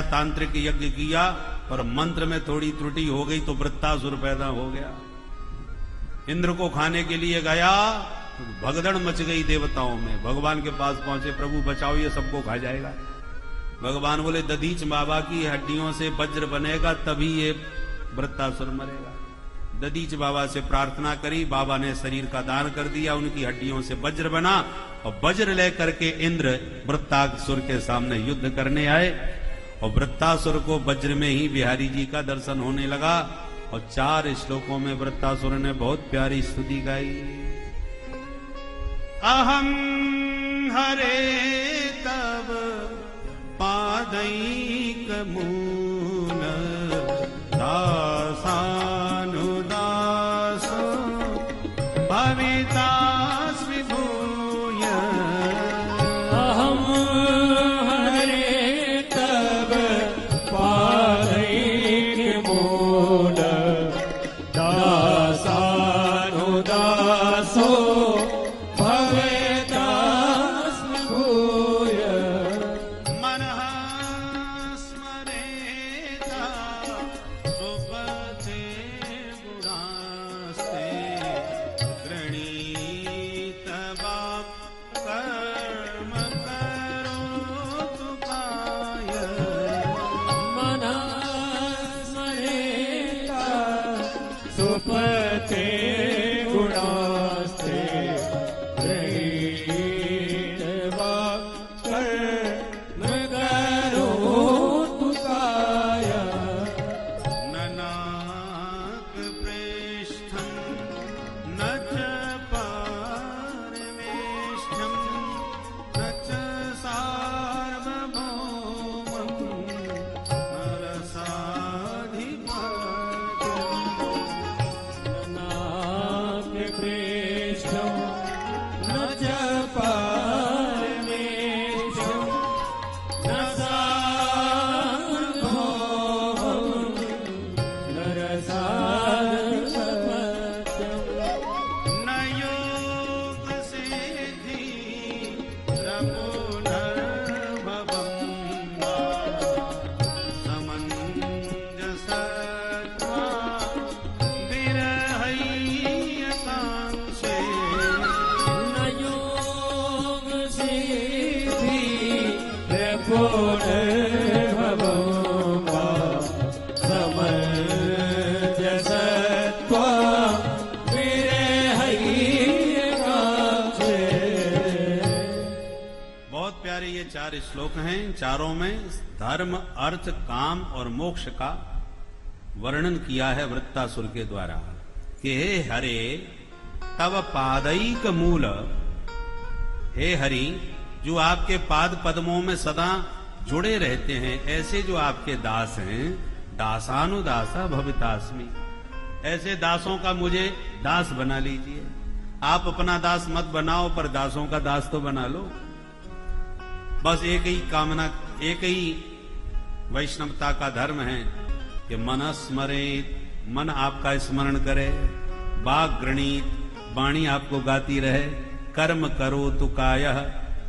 तांत्रिक यज्ञ किया और मंत्र में थोड़ी त्रुटि हो गई तो वृत्तासुर पैदा हो गया। इंद्र को खाने के लिए गया तो भगदड़ मच गई देवताओं में। भगवान के पास पहुंचे, प्रभु बचाओ, ये सबको खा जाएगा। भगवान बोले दधीच बाबा की हड्डियों से वज्र बनेगा तभी ये वृत्तासुर मरेगा। दधीच बाबा से प्रार्थना करी, बाबा ने शरीर का दान कर दिया, उनकी हड्डियों से वज्र बना और वज्र लेकर के इंद्र वृत्तासुर के सामने युद्ध करने आए और वृत्तासुर को वज्र में ही बिहारी जी का दर्शन होने लगा। और 4 श्लोकों में वृत्तासुर ने बहुत प्यारी स्तुति गाई। अहं हरे तव पादैक मूल दासानुदासो भवितास्मि भूय। अहं हरे तव पादैक मूल दासानुदासो भवितास्मि भूय। मनः स्मरेता सुपथे गुणास्ते गृणीत वाक् कर्म करोतु काय। मनः स्मरेता सुपथे गुणास्ते गृहीत वाक् कर्म करोतु काय। ननाक प्रेष्ठं न च पारमेष्ठं न च सार्वभौमं नरसाधिपत्यम्। नागप्रेष्ठं न च पारमेष्ठं न सार्वभौमं नरसाधिपत्यम्। न योग सिद्धि पुनर्भवं समञ्जसत्वा विरहय्यकांक्षे। न योग सिद्धि पुनर्भवं वा समञ्जसत्वा विरहय्यकांक्षे। बहुत प्यारे ये 4 श्लोक हैं। चारों में धर्म, अर्थ, काम और मोक्ष का वर्णन किया है वृत्तासुर के द्वारा कि हे हरे तव पादैक मूल, हे हरि जो आपके पाद पद्मों में सदा जुड़े रहते हैं, ऐसे जो आपके दास हैं, दासानुदासा भवितास्मि, ऐसे दासों का मुझे दास बना लीजिए। आप अपना दास मत बनाओ पर दासों का दास तो बना लो। बस एक ही कामना, एक ही वैष्णवता का धर्म है कि मन स्मरेत, मन आपका स्मरण करे, वाग गृणीत, वाणी आपको गाती रहे, कर्म करो तु कायः,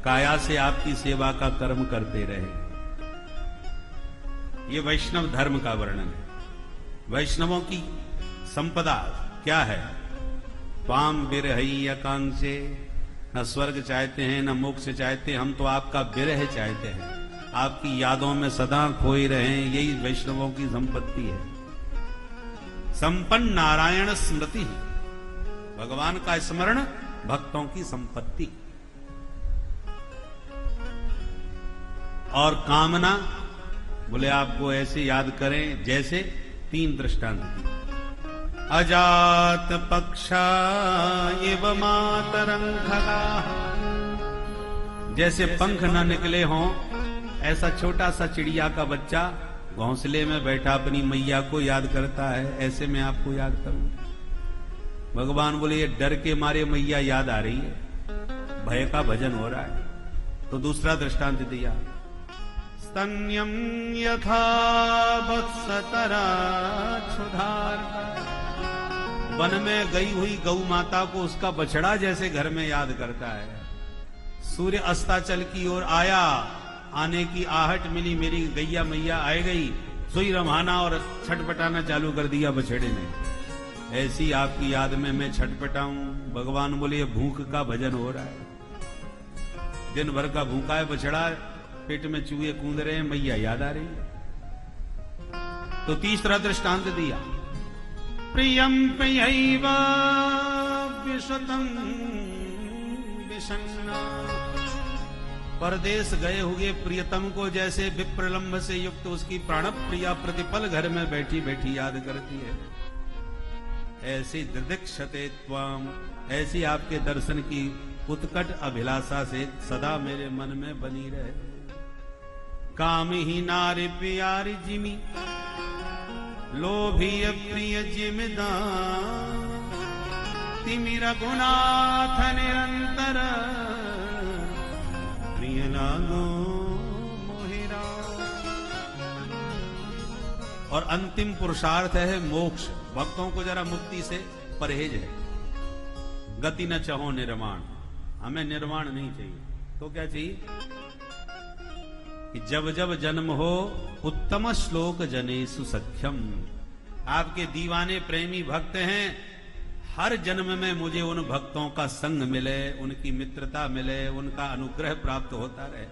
काया से आपकी सेवा का कर्म करते रहे। ये वैष्णव धर्म का वर्णन है। वैष्णवों की संपदा क्या है? त्वाम विरहय्यकांक्षे, न स्वर्ग चाहते हैं न मोक्ष चाहते, हम तो आपका विरह चाहते हैं, आपकी यादों में सदा खोए रहें, यही वैष्णवों की संपत्ति है। संपन्न नारायण स्मृति, भगवान का स्मरण भक्तों की संपत्ति। और कामना बोले आपको ऐसे याद करें जैसे 3 दृष्टांत दी। अजात पक्षा एव मातरं खगाः, जैसे पंख न निकले हों ऐसा छोटा सा चिड़िया का बच्चा घोंसले में बैठा अपनी मैया को याद करता है, ऐसे मैं आपको याद करूं। भगवान बोले ये डर के मारे मैया याद आ रही है, भय का भजन हो रहा है। तो दूसरा दृष्टांत दिया, स्तन्यं यथा वत्सतरा क्षुधार, वन में गई हुई गौ माता को उसका बछड़ा जैसे घर में याद करता है। सूर्य अस्ताचल की ओर आया, आने की आहट मिली, मेरी गैया मैया आ गई, सुई रमाना और छटपटाना चालू कर दिया बछड़े ने। ऐसी आपकी याद में मैं छटपटाऊं। भगवान बोले ये भूख का भजन हो रहा है, दिन भर का भूखा है बछड़ा, पेट में चूहे कूद रहे हैं, मैया याद आ रही है। तो तीसरा दृष्टांत दिया, प्रियम प्रियैव विशतम विषण्णा। परदेश गए हुए प्रियतम को जैसे विप्रलंब से युक्त उसकी प्राण प्रिया प्रतिपल घर में बैठी बैठी याद करती है, ऐसी दिदीक्षते त्वाम, ऐसी आपके दर्शन की उत्कट अभिलाषा से सदा मेरे मन में बनी रहे। काम ही नारी प्यारी जिमी, लोभी प्रिय जिमिदा, तिमि रघुनाथ निरंतर, प्रिय लागो मोहिरा। और अंतिम पुरुषार्थ है मोक्ष। भक्तों को जरा मुक्ति से परहेज है। गति न चाहो निर्वाण, हमें निर्वाण नहीं चाहिए। तो क्या चाहिए कि जब जब जन्म हो उत्तम श्लोक जनेषु सख्यम। आपके दीवाने प्रेमी भक्त हैं, हर जन्म में मुझे उन भक्तों का संग मिले, उनकी मित्रता मिले, उनका अनुग्रह प्राप्त होता रहे।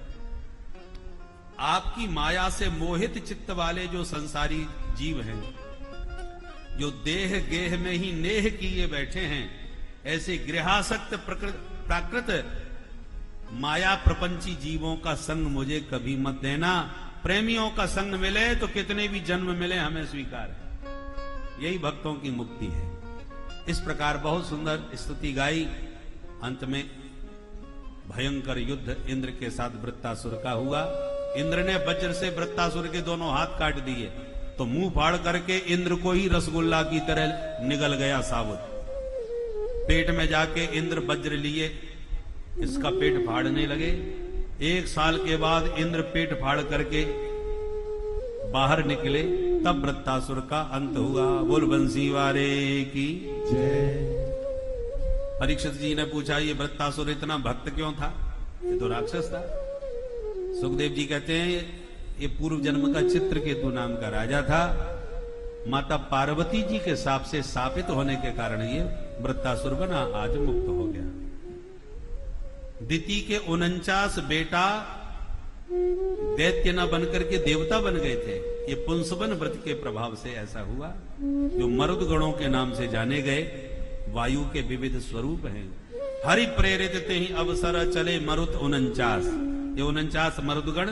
आपकी माया से मोहित चित्त वाले जो संसारी जीव हैं, जो देह गेह में ही नेह किए बैठे हैं, ऐसे गृहासक्त प्राकृत माया प्रपंची जीवों का संग मुझे कभी मत देना। प्रेमियों का संग मिले तो कितने भी जन्म मिले हमें स्वीकार है। यही भक्तों की मुक्ति है। इस प्रकार बहुत सुंदर स्तुति गाई। अंत में भयंकर युद्ध इंद्र के साथ वृत्तासुर का हुआ। इंद्र ने वज्र से वृत्तासुर के दोनों हाथ काट दिए, तो मुंह फाड़ करके इंद्र को ही रसगुल्ला की तरह निगल गया साबुत। पेट में जाके इंद्र वज्र लिए, इसका पेट फाड़ने लगे। 1 साल के बाद इंद्र पेट फाड़ करके बाहर निकले, तब वृत्तासुर का अंत हुआ। बोल बंसी वारे की जय। परीक्षित जी ने पूछा, ये वृत्तासुर इतना भक्त क्यों था? ये तो राक्षस था। सुखदेव जी कहते हैं ये पूर्व जन्म का चित्रकेतु नाम का राजा था। माता पार्वती जी के शाप से शापित होने के कारण ये वृत्तासुर बना, आज मुक्त हो गया। दिति के 49 बेटा दैत्य न बनकर के देवता बन गए थे। ये पुंसवन व्रत के प्रभाव से ऐसा हुआ। जो मरुद गणों के नाम से जाने गए, वायु के विविध स्वरूप हैं। हरि प्रेरित ते ही अवसर चले मरुत 49। ये 49 मरुदगण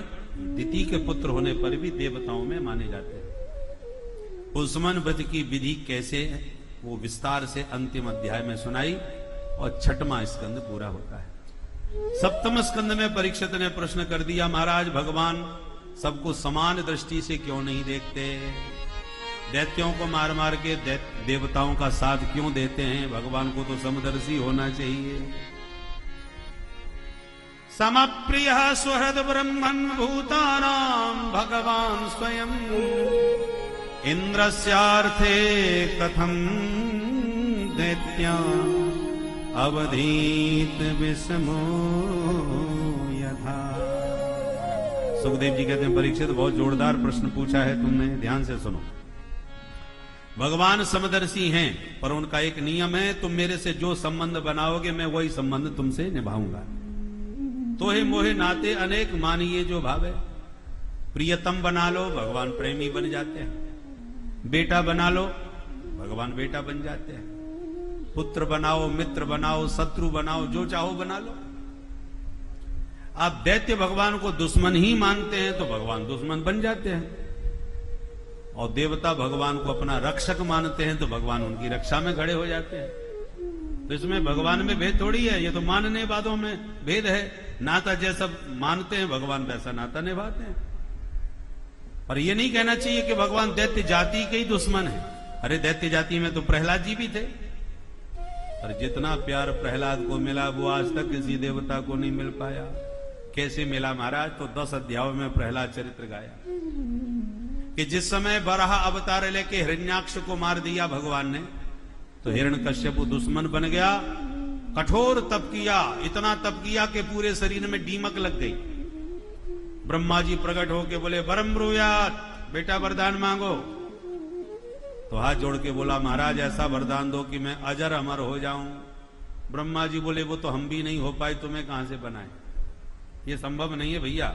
दिति के पुत्र होने पर भी देवताओं में माने जाते हैं। पुंसवन व्रत की विधि कैसे है वो विस्तार से अंतिम अध्याय में सुनाई, और 6वां स्कंद पूरा होता है। 7वें स्कंद में परीक्षित ने प्रश्न कर दिया, महाराज भगवान सबको समान दृष्टि से क्यों नहीं देखते? दैत्यों को मार मार के देवताओं का साथ क्यों देते हैं? भगवान को तो समदर्शी होना चाहिए। समप्रिय स्वहृद ब्रह्मन् भूतानां भगवान स्वयं, इंद्रस्यार्थे कथम दैत्या अवधीत विषमो यथा। सुखदेव जी कहते हैं, परीक्षित बहुत जोरदार प्रश्न पूछा है तुमने, ध्यान से सुनो। भगवान समदर्शी हैं, पर उनका एक नियम है, तुम मेरे से जो संबंध बनाओगे मैं वही संबंध तुमसे निभाऊंगा। तो हे मोहे नाते अनेक मानिए जो भावे। प्रियतम बना लो, भगवान प्रेमी बन जाते हैं। बेटा बना लो, भगवान बेटा बन जाते हैं। पुत्र बनाओ, मित्र बनाओ, शत्रु बनाओ, जो चाहो बना लो। आप दैत्य भगवान को दुश्मन ही मानते हैं तो भगवान दुश्मन बन जाते हैं, और देवता भगवान को अपना रक्षक मानते हैं तो भगवान उनकी रक्षा में खड़े हो जाते हैं। तो इसमें भगवान में भेद थोड़ी है, ये तो मानने वालों में भेद है। नाता जैसा मानते हैं भगवान वैसा नाता निभाते हैं। पर यह नहीं कहना चाहिए कि भगवान दैत्य जाति के ही दुश्मन है। अरे दैत्य जाति में तो प्रहलाद जी भी थे, और जितना प्यार प्रहलाद को मिला वो आज तक किसी देवता को नहीं मिल पाया। कैसे मिला महाराज? तो 10 अध्यायों में प्रहलाद चरित्र गाया कि जिस समय बराह अवतार लेके हिरण्याक्ष को मार दिया भगवान ने, तो हिरण्यकश्यप दुश्मन बन गया। कठोर तप किया, इतना तप किया कि पूरे शरीर में दीमक लग गई। ब्रह्मा जी प्रकट होके बोले वरम ब्रूयात, बेटा वरदान मांगो। तो हाथ जोड़ के बोला महाराज ऐसा वरदान दो कि मैं अजर अमर हो जाऊं। ब्रह्मा जी बोले वो तो हम भी नहीं हो पाए, तुम्हें कहां से बनाए, ये संभव नहीं है भैया,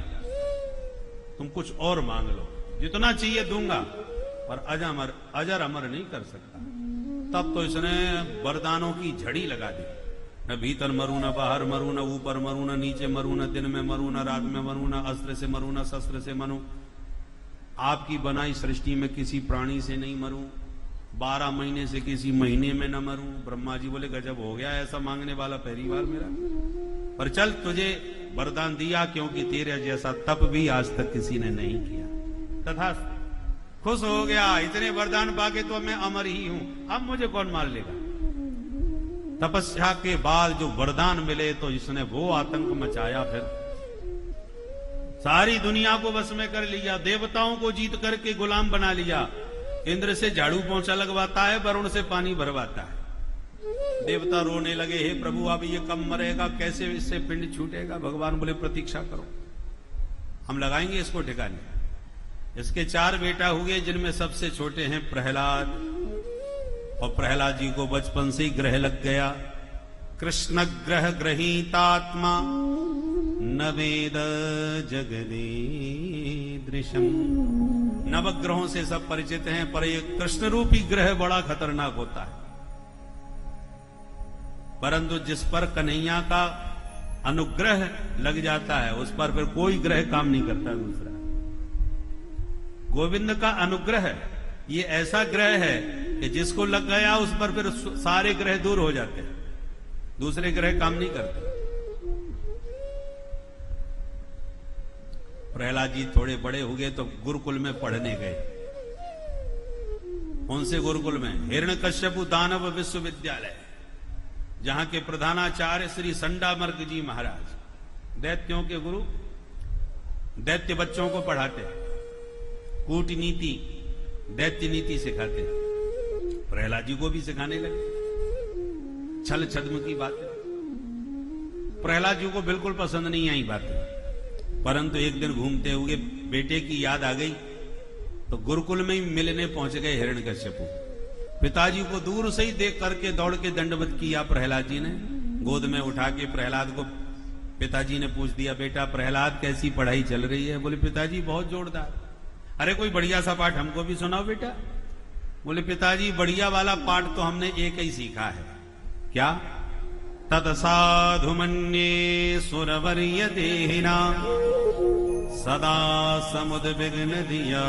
तुम कुछ और मांग लो, जितना चाहिए दूंगा, पर अजर अमर नहीं कर सकता। तब तो इसने वरदानों की झड़ी लगा दी, न भीतर मरू, न बाहर मरू, न ऊपर मरू, न नीचे मरू, न दिन में मरू, न रात में मरू, न अस्त्र से मरू, न शस्त्र से मरू, आपकी बनाई सृष्टि में किसी प्राणी से नहीं मरूं, 12 महीने से किसी महीने में न मरूं। ब्रह्मा जी बोले गजब हो गया, ऐसा मांगने वाला पहली बार मेरा, पर चल तुझे वरदान दिया क्योंकि तेरे जैसा तप भी आज तक किसी ने नहीं किया। तथा खुश हो गया, इतने वरदान पाके तो मैं अमर ही हूं, अब मुझे कौन मार लेगा। तपस्या के बाद जो वरदान मिले तो इसने वो आतंक मचाया, फिर सारी दुनिया को वश में कर लिया, देवताओं को जीत करके गुलाम बना लिया। इंद्र से झाड़ू पोंछा लगवाता है, वरुण से पानी भरवाता है। देवता रोने लगे, हे प्रभु अब ये कब मरेगा, कैसे इससे पिंड छूटेगा। भगवान बोले प्रतीक्षा करो, हम लगाएंगे इसको ठिकाने। इसके 4 बेटा हुए, जिनमें सबसे छोटे हैं प्रहलाद, और प्रहलाद जी को बचपन से ही ग्रह लग गया। कृष्ण ग्रह ग्रहीतात्मा न वेद जगदे दृशम। नवग्रहों से सब परिचित हैं, पर ये कृष्ण रूपी ग्रह बड़ा खतरनाक होता है। परंतु जिस पर कन्हैया का अनुग्रह लग जाता है उस पर फिर कोई ग्रह काम नहीं करता। दूसरा गोविंद का अनुग्रह ये ऐसा ग्रह है कि जिसको लग गया उस पर फिर सारे ग्रह दूर हो जाते हैं, दूसरे ग्रह काम नहीं करते। प्रहलाद जी थोड़े बड़े हो गए तो गुरुकुल में पढ़ने गए। कौन से गुरुकुल में? हिरण्यकश्यप दानव विश्वविद्यालय, जहां के प्रधानाचार्य श्री संडामर्क जी महाराज दैत्यों के गुरु, दैत्य बच्चों को पढ़ाते, कूटनीति दैत्य नीति सिखाते। प्रहलाद जी को भी सिखाने लगे छल छद्म की बातें। प्रहलाद जी को बिल्कुल पसंद नहीं आई बातें, परंतु एक दिन घूमते हुए बेटे की याद आ गई तो गुरुकुल में ही मिलने पहुंच गए हिरण्यकश्यप। पिताजी को दूर से ही देख करके दौड़ के दंडवत किया प्रहलाद जी ने। गोद में उठा के प्रहलाद को पिताजी ने पूछ दिया, बेटा प्रहलाद कैसी पढ़ाई चल रही है? बोले पिताजी बहुत जोरदार। अरे कोई बढ़िया सा पाठ हमको भी सुनाओ बेटा। बोले पिताजी बढ़िया वाला पाठ तो हमने एक ही सीखा है। क्या? तत्साधु मन्ये सुरवर्य देहिना सदा समुद्विग्न दिया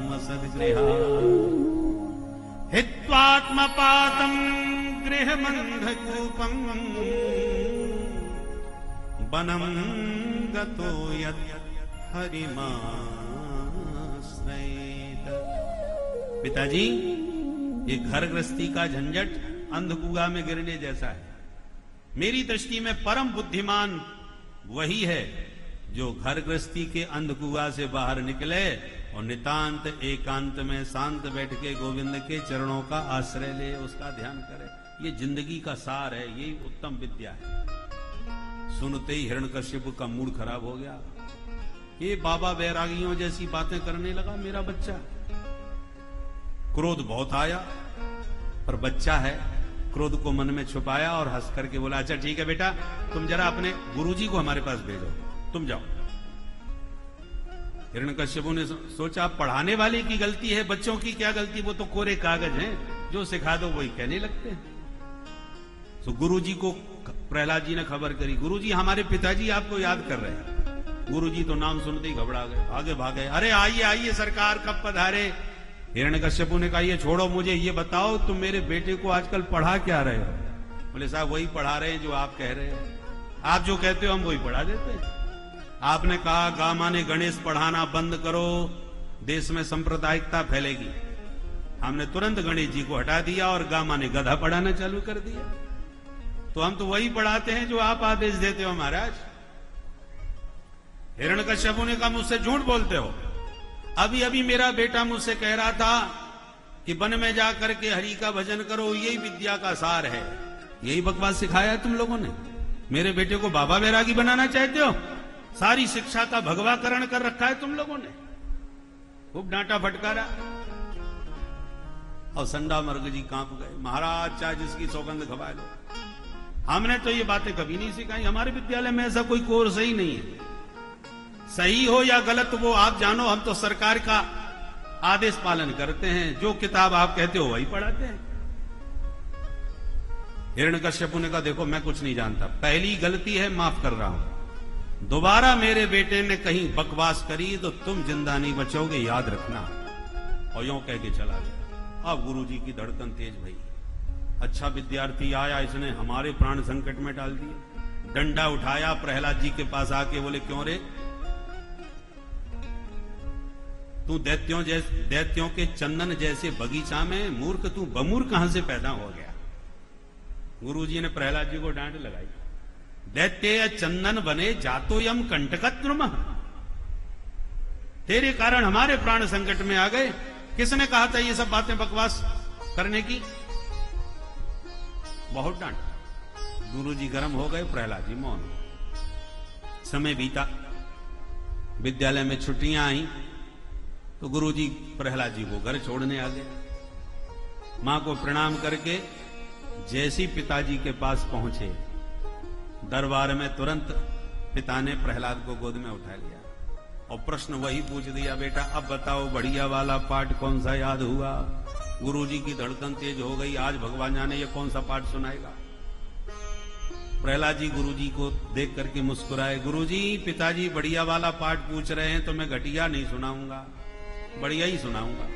मसद्गृहा हित्वात्मपातं गृहमन्धकूपं वनं गतो यत् हरिमाश्रयेत। पिताजी ये घर गृहस्थी का झंझट अंधकुआ में गिरने जैसा है। मेरी दृष्टि में परम बुद्धिमान वही है जो घर गृहस्थी के अंधकुआ से बाहर निकले और नितांत एकांत में शांत बैठ के गोविंद के चरणों का आश्रय ले, उसका ध्यान करे। ये जिंदगी का सार है, यही उत्तम विद्या है। सुनते ही हिरण्यकश्यप का मूड खराब हो गया। ये बाबा बैरागियों जैसी बातें करने लगा मेरा बच्चा। क्रोध बहुत आया, पर बच्चा है, क्रोध को मन में छुपाया और हंस करके बोला, अच्छा ठीक है बेटा, तुम जरा अपने गुरुजी को हमारे पास भेजो, तुम जाओ। हिरण्यकश्यपु ने सोचा पढ़ाने वाले की गलती है, बच्चों की क्या गलती, वो तो कोरे कागज हैं, जो सिखा दो वही कहने लगते हैं। तो गुरुजी को प्रहलाद जी ने खबर करी, गुरुजी हमारे पिताजी आपको याद कर रहे हैं। गुरुजी तो नाम सुनते ही घबरा गए, भागे भागे, अरे आइए आइए सरकार, कब पधारे। हिरण्यकश्यपु ने कहा, ये छोड़ो, मुझे ये बताओ तुम मेरे बेटे को आजकल पढ़ा क्या रहे हो? बोले साहब वही पढ़ा रहे हैं जो आप कह रहे हो, आप जो कहते हो हम वही पढ़ा देते हैं। आपने कहा गामा ने गणेश पढ़ाना बंद करो, देश में सांप्रदायिकता फैलेगी। हमने तुरंत गणेश जी को हटा दिया और गामा ने गधा पढ़ाना चालू कर दिया। तो हम तो वही पढ़ाते हैं जो आप आदेश देते हो महाराज। हिरण्यकश्यपु ने कहा, मुझसे झूठ बोलते हो। अभी अभी मेरा बेटा मुझसे कह रहा था कि वन में जाकर के हरि का भजन करो, यही विद्या का सार है। यही बकवास सिखाया है तुम लोगों ने। मेरे बेटे को बाबा बैरागी बनाना चाहते हो? सारी शिक्षा का भगवाकरण कर रखा है तुम लोगों ने, खूब डांटा फटकारा। और संडा मर्ग जी कांप गए, महाराज चाहे जिसकी सौगंध खवा लो, हमने तो ये बातें कभी नहीं सिखाई, हमारे विद्यालय में ऐसा कोई कोर्स ही नहीं है। सही हो या गलत वो आप जानो, हम तो सरकार का आदेश पालन करते हैं, जो किताब आप कहते हो वही पढ़ाते हैं। हिरण्यकश्यपु ने कहा देखो मैं कुछ नहीं जानता, पहली गलती है माफ कर रहा हूं, दोबारा मेरे बेटे ने कहीं बकवास करी तो तुम जिंदा नहीं बचोगे, याद रखना। और यूं कह के चला गया। अब गुरुजी की धड़कन तेज भई, अच्छा विद्यार्थी आया, इसने हमारे प्राण संकट में डाल दिए। डंडा उठाया, प्रहलाद जी के पास आके बोले क्यों रे, तू दैत्यों के चंदन जैसे बगीचा में मूर्ख, तू बमूर कहां से पैदा हो गया। गुरुजी ने प्रहलाद जी को डांट लगाई, दैत्य चंदन बने जातो यम कंटकत्रुम, तेरे कारण हमारे प्राण संकट में आ गए। किसने कहा था ये सब बातें बकवास करने की? बहुत डांट। गुरुजी गर्म हो गए, प्रहलाद जी मौन। समय बीता, विद्यालय में छुट्टियां आई तो गुरुजी प्रहलाद जी को घर छोड़ने आ गए। मां को प्रणाम करके जैसी पिताजी के पास पहुंचे, दरबार में तुरंत पिता ने प्रहलाद को गोद में उठा लिया और प्रश्न वही पूछ दिया, बेटा अब बताओ बढ़िया वाला पाठ कौन सा याद हुआ? गुरुजी की धड़कन तेज हो गई, आज भगवान जाने ये कौन सा पाठ सुनाएगा। प्रहलाद जी गुरुजी को देख करके मुस्कुराए, गुरुजी पिताजी बढ़िया वाला पाठ पूछ रहे हैं तो मैं घटिया नहीं सुनाऊंगा, बढ़िया ही सुनाऊंगा।